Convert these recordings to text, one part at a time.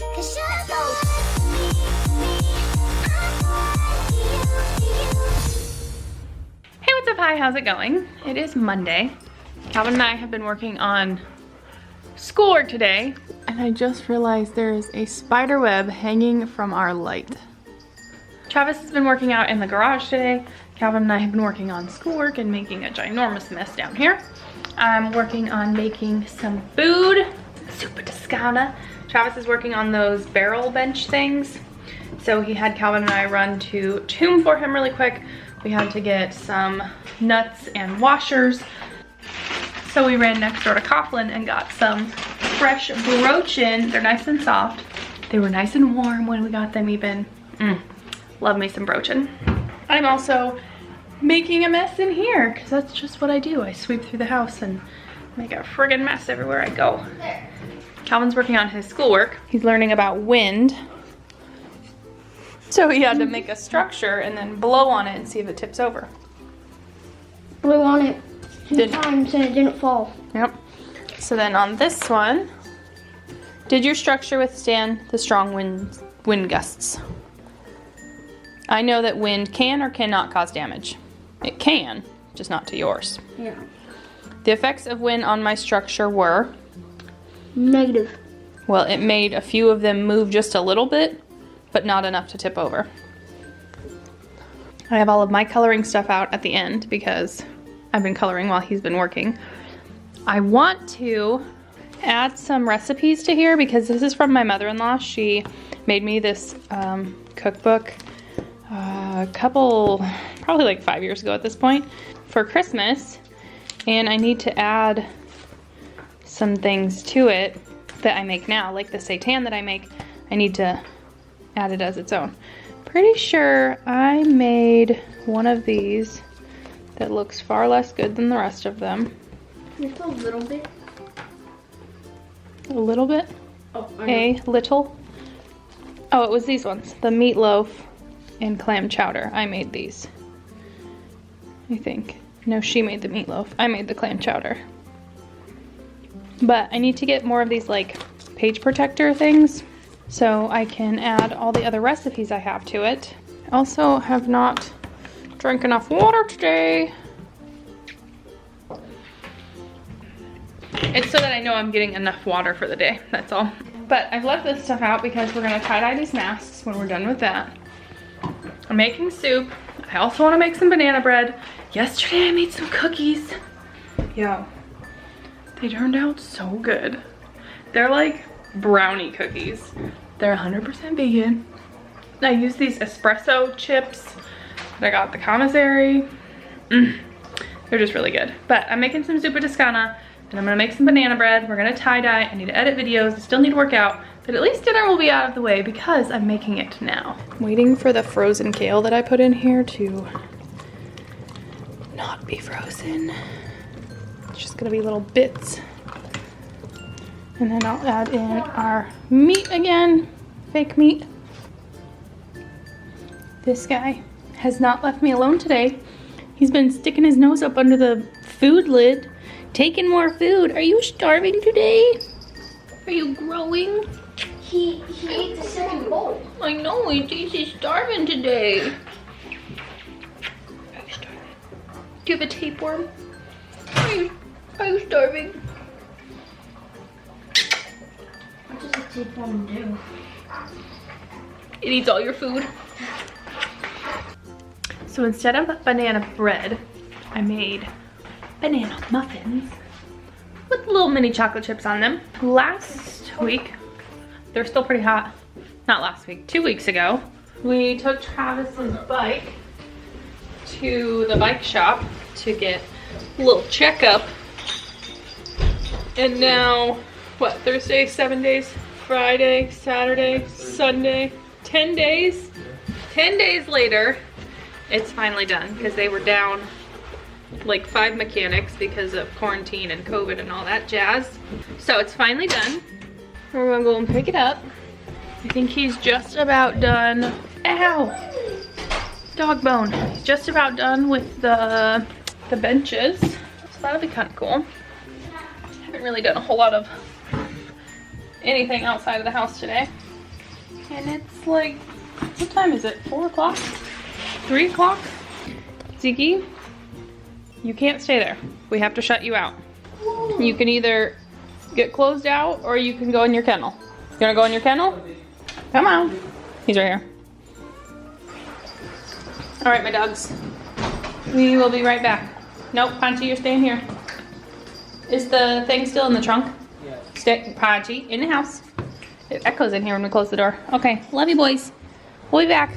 Hey, what's up? Hi, how's it going? It is Monday. Calvin and I have been working on schoolwork today, and I just realized there is a spider web hanging from our light. Travis has been working out in the garage today. Calvin and I have been working on schoolwork and making a ginormous mess down here. I'm working on making some food, super Toscana. Travis is working on those barrel bench things. So he had Calvin and I run to Tomb for him really quick. We had to get some nuts and washers. So we ran next door to Coughlin and got some fresh brochin. They're nice and soft. They were nice and warm when we got them even. Love me some brochin. I'm also making a mess in here because that's just what I do. I sweep through the house and make a friggin' mess everywhere I go. Calvin's working on his schoolwork. He's learning about wind. So he had to make a structure and then blow on it and see if it tips over. Blew on it 2 times and it didn't fall. Yep. So then on this one, did your structure withstand the strong wind gusts? I know that wind can or cannot cause damage. It can, just not to yours. Yeah. The effects of wind on my structure were? Negative. Well, it made a few of them move just a little bit, but not enough to tip over. I have all of my coloring stuff out at the end because I've been coloring while he's been working. I want to add some recipes to here because this is from my mother-in-law. She made me this cookbook probably like 5 years ago at this point, for Christmas. And I need to add some things to it that I make now, like the seitan that I make. I need to add it as its own. Pretty sure I made one of these that looks far less good than the rest of them. Just a little bit. A little bit? Oh, a little? Oh, it was these ones. The meatloaf and clam chowder. I made these. I think. No, she made the meatloaf. I made the clam chowder. But I need to get more of these like page protector things so I can add all the other recipes I have to it. I also have not drank enough water today. It's so that I know I'm getting enough water for the day, that's all. But I've left this stuff out because we're gonna tie-dye these masks when we're done with that. I'm making soup. I also wanna make some banana bread. Yesterday I made some cookies. Yo, they turned out so good. They're like brownie cookies. They're 100% vegan. I use these espresso chips that I got at the commissary. They're just really good. But I'm making some zuppa toscana and I'm gonna make some banana bread. We're gonna tie-dye. I need to edit videos. I still need to work out, but at least dinner will be out of the way because I'm making it now. I'm waiting for the frozen kale that I put in here to not be frozen. It's just gonna be little bits. And then I'll add in our meat again, fake meat. This guy has not left me alone today. He's been sticking his nose up under the food lid, taking more food. Are you starving today? Are you growing? He ate the second bowl. I know, he's starving today. Are you starving? Do you have a tapeworm? Are you starving? What does a tapeworm do? It eats all your food. So instead of banana bread, I made banana muffins with little mini chocolate chips on them. Last week, they're still pretty hot. Not last week, 2 weeks ago, we took Travis's bike to the bike shop to get a little checkup. And now, what, Thursday, 7 days, Friday, Saturday, Sunday, 10 days? 10 days later, it's finally done because they were down like 5 mechanics because of quarantine and COVID and all that jazz. So it's finally done. We're gonna go and pick it up. I think he's just about done. Ow! Dog bone. He's just about done with the benches. So that'll be kind of cool. Haven't really done a whole lot of anything outside of the house today. And it's like, what time is it? 4 o'clock? 3 o'clock? Ziggy, you can't stay there. We have to shut you out. You can either get closed out or you can go in your kennel. You wanna go in your kennel? Come on. He's right here. All right, my dogs. We will be right back. Nope, Panchi, you're staying here. Is the thing still in the trunk? Yes. Stay, Panchi, in the house. It echoes in here when we close the door. Okay, love you boys. We'll be back.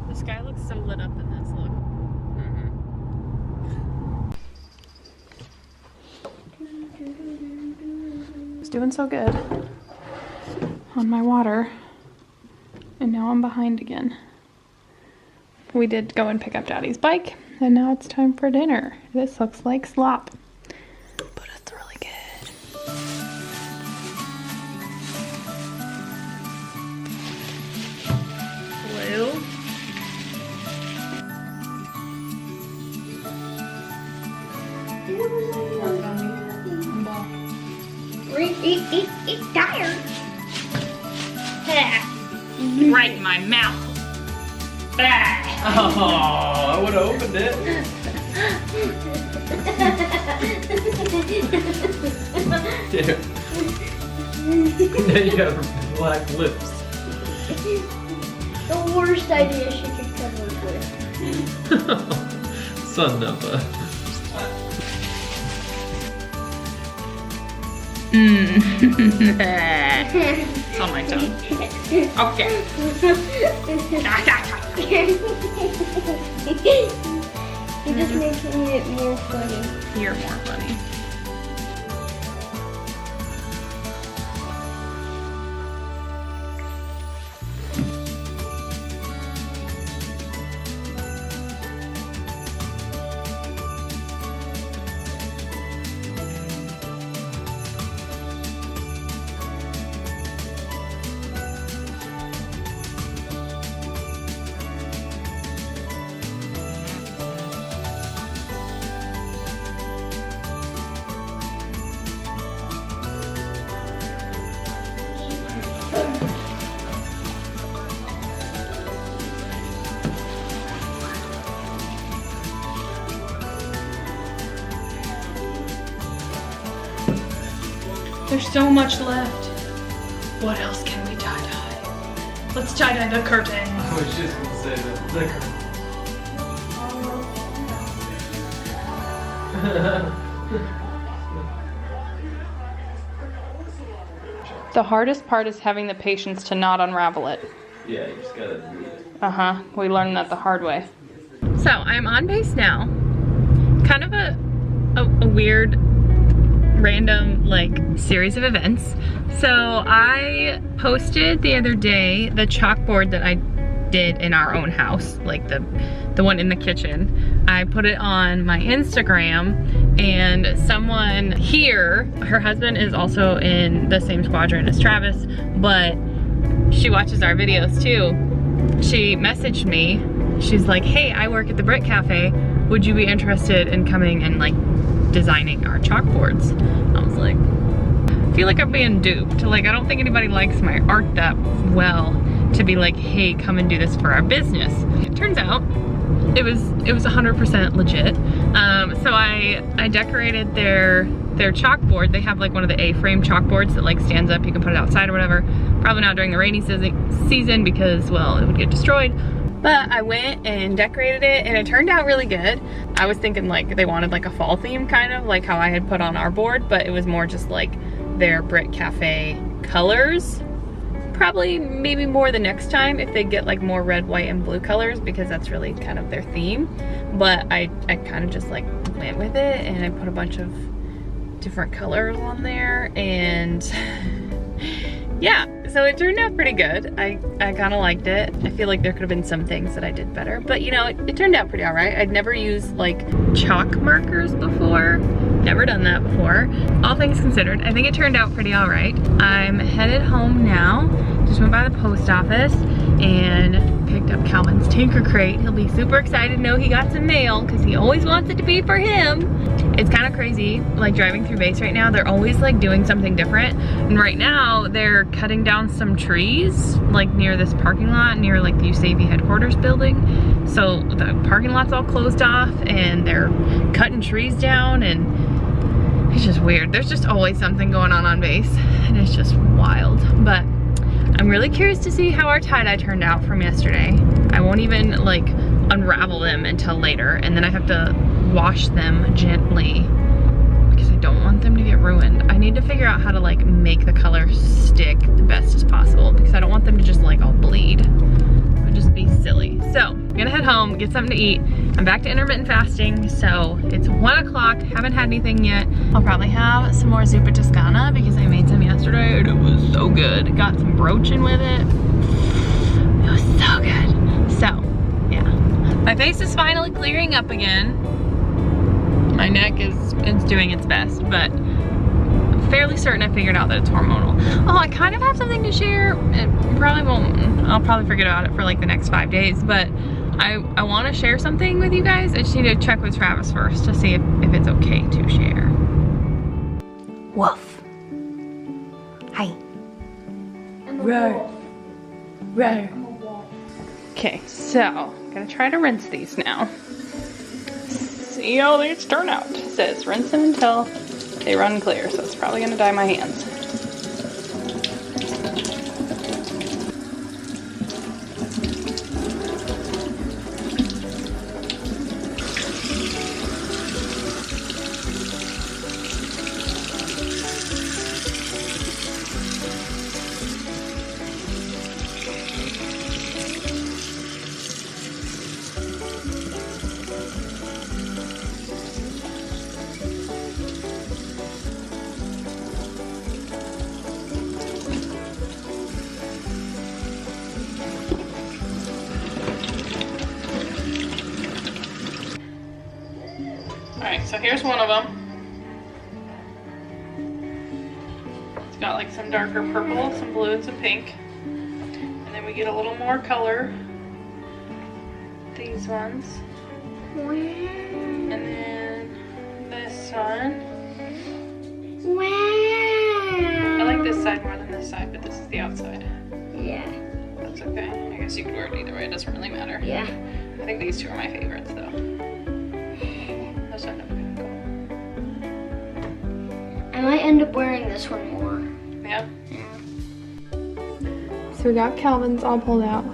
The sky looks so lit up in this, look. It's doing so good on my water, and now I'm behind again. We did go and pick up Daddy's bike, and now it's time for dinner. This looks like slop, but it's really good. Blue. Eat tired. Right in my mouth. Oh, I would have opened it. Now you got black lips. The worst idea she could come up with. Son of a. It's on my tongue. Okay. You're just making it more funny. You're more funny. There's so much left. What else can we tie-dye? Let's tie-dye the curtains. I was just gonna say that. The hardest part is having the patience to not unravel it. Yeah, you just gotta do it. Uh-huh, we learned that the hard way. So I'm on base now. Kind of a weird, random like series of events. So I posted the other day the chalkboard that I did in our own house, like the one in the kitchen. I put it on my Instagram, and someone here, her husband is also in the same squadron as Travis, but she watches our videos too. She messaged me. She's like, hey, I work at the Brit Cafe. Would you be interested in coming and like designing our chalkboards? I was like, I feel like I'm being duped. Like, I don't think anybody likes my art that well to be like, hey, come and do this for our business. It turns out it was 100% legit. So I decorated their chalkboard. They have like one of the A-frame chalkboards that like stands up, you can put it outside or whatever. Probably not during the rainy season because, well, it would get destroyed. But I went and decorated it, and it turned out really good. I was thinking like they wanted like a fall theme, kind of like how I had put on our board, but it was more just like their Brit Cafe colors. Probably maybe more the next time if they get like more red, white, and blue colors, because that's really kind of their theme. But I kind of just like went with it, and I put a bunch of different colors on there, and yeah, so it turned out pretty good. I kind of liked it. I feel like there could have been some things that I did better, but you know, it turned out pretty all right. I'd never used like chalk markers before. Never done that before. All things considered, I think it turned out pretty all right. I'm headed home now. Just went by the post office and picked up Calvin's Tinker Crate. He'll be super excited to know he got some mail because he always wants it to be for him. It's kind of crazy, like driving through Base right now, they're always like doing something different. And right now they're cutting down some trees like near this parking lot, near like the USAVE headquarters building. So the parking lot's all closed off and they're cutting trees down, and it's just weird. There's just always something going on Base, and it's just wild. But I'm really curious to see how our tie-dye turned out from yesterday. I won't even like unravel them until later, and then I have to wash them gently because I don't want them to get ruined. I need to figure out how to like make the color stick the best as possible because I don't want them to just like all bleed. It would just be silly. So I'm gonna head home, get something to eat. I'm back to intermittent fasting, so it's 1 o'clock, haven't had anything yet. I'll probably have some more Zuppa Toscana because I made some yesterday and it was so good. Got some brooch in with it. It was so good. So, yeah. My face is finally clearing up again. My neck is doing its best, but I'm fairly certain I figured out that it's hormonal. Oh, I kind of have something to share. It probably won't, I'll probably forget about it for like the next 5 days, but I want to share something with you guys. I just need to check with Travis first to see if it's okay to share. Woof. Hi. Roar. Roar. Okay, so I'm gonna try to rinse these now. See how these turn out. It says rinse them until they run clear, so it's probably gonna dye my hands. Alright, so here's one of them. It's got like some darker purple, some blue, and some pink. And then we get a little more color. These ones. And then this one. Wow. I like this side more than this side, but this is the outside. Yeah. That's okay. I guess you could wear it either way, it doesn't really matter. Yeah. I think these two are my favorites though. Those end up being cool. I might end up wearing this one more. Yeah. So we got Calvin's all pulled out.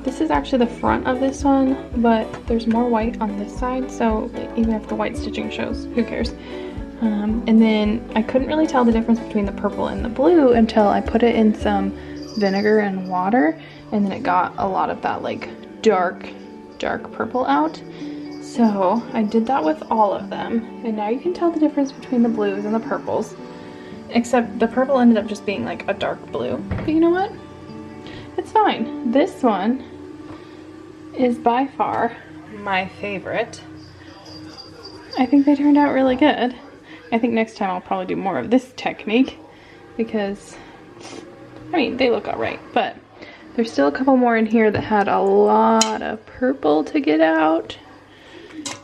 This is actually the front of this one, but there's more white on this side, so even if the white stitching shows, who cares? And then I couldn't really tell the difference between the purple and the blue until I put it in some vinegar and water, and then it got a lot of that like dark purple out. So I did that with all of them, and now you can tell the difference between the blues and the purples, except the purple ended up just being like a dark blue. But you know what? It's fine. This one is by far my favorite. I think they turned out really good. I think next time I'll probably do more of this technique because, I mean, they look alright, but there's still a couple more in here that had a lot of purple to get out.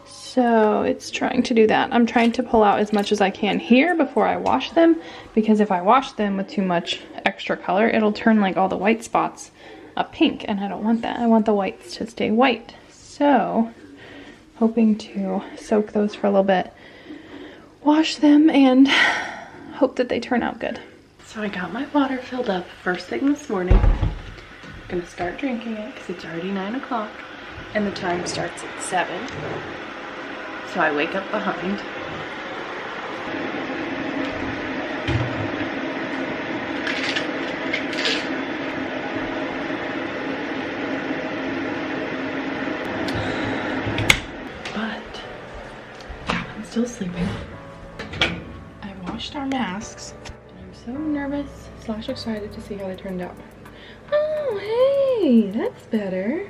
So it's trying to do that. I'm trying to pull out as much as I can here before I wash them, because if I wash them with too much extra color, it'll turn like all the white spots a pink, and I don't want that. I want the whites to stay white. So, hoping to soak those for a little bit, wash them, and hope that they turn out good. So I got my water filled up first thing this morning. I'm gonna start drinking it because it's already 9 o'clock and the time starts at 7. So I wake up behind. But Calvin's still sleeping. I washed our masks, and I'm so nervous / excited to see how they turned out. Oh, hey, that's better.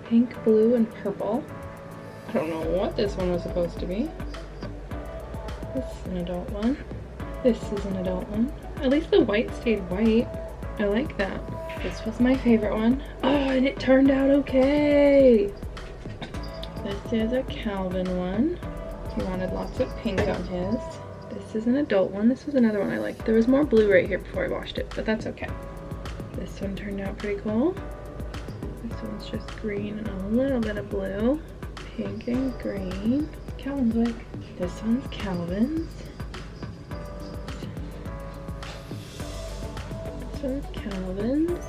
Pink, blue, and purple. I don't know what this one was supposed to be. This is an adult one. This is an adult one. At least the white stayed white. I like that. This was my favorite one. Oh, and it turned out okay. This is a Calvin one. He wanted lots of pink on his. This is an adult one. This was another one I liked. There was more blue right here before I washed it, but that's okay. This one turned out pretty cool. This one's just green and a little bit of blue. Pink and green. Calvin's wig. This one's Calvin's. This one's Calvin's.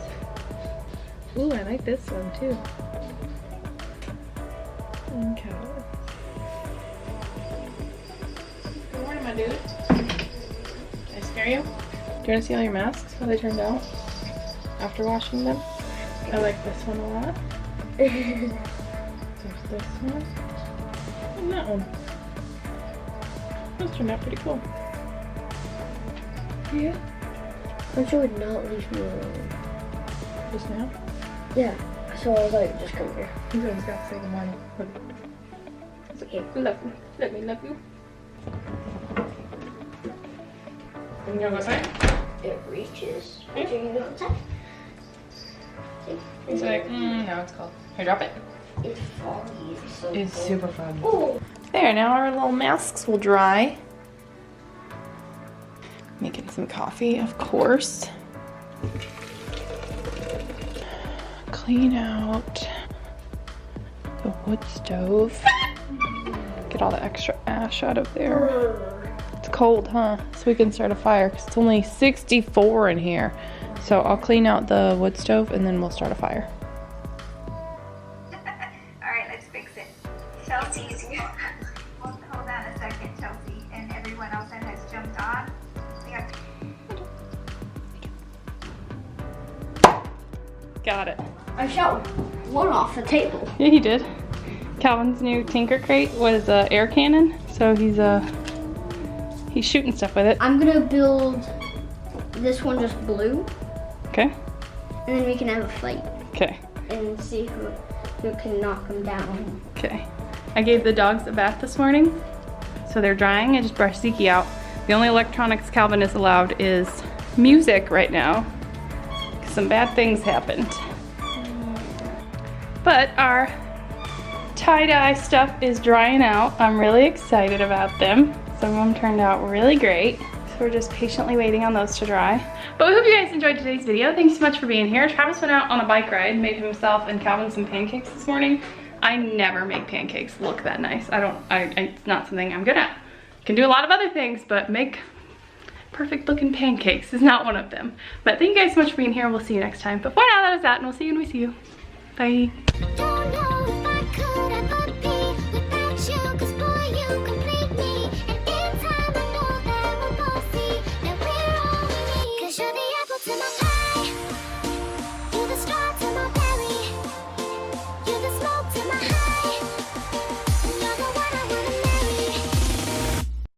Ooh, I like this one too. And Calvin. Good morning, my dude. Did I scare you? Do you want to see all your masks, how they turned out after washing them? I like this one a lot. There's this one. And that one. Those turned out pretty cool. Yeah. But you would not leave me alone. Just now? Yeah. So I was like, just come here. He's always got to say good morning. It's okay. Love you. Let me love you. You wanna go outside? It reaches. So you can go outside. He's like, no, it's cold. Here, drop it. It's foggy. It's so It's cold. super foggy. Oh. There, now our little masks will dry. Making some coffee, of course. Clean out the wood stove. Get all the extra ash out of there. It's cold, huh? So we can start a fire because it's only 64 in here. So I'll clean out the wood stove and then we'll start a fire. Alright, let's fix it. Chelsea's here. Hold on a second, Chelsea, and everyone else that has jumped on. We have Got it. I shot one off the table. Yeah, he did. Calvin's new Tinker Crate was an air cannon, so he's shooting stuff with it. I'm gonna build this one just blue, Okay. and then we can have a fight Okay. and see who can knock them down. Okay. I gave the dogs a bath this morning, so they're drying. I just brushed Zeke out. The only electronics Calvin is allowed is music right now. Some bad things happened. But our tie-dye stuff is drying out. I'm really excited about them. Some of them turned out really great. So we're just patiently waiting on those to dry. But we hope you guys enjoyed today's video. Thanks so much for being here. Travis went out on a bike ride, made himself and Calvin some pancakes this morning. I never make pancakes look that nice. It's not something I'm good at. Can do a lot of other things, but make perfect looking pancakes is not one of them. But thank you guys so much for being here. We'll see you next time. But for now, that is that, and we'll see you when we see you. Bye.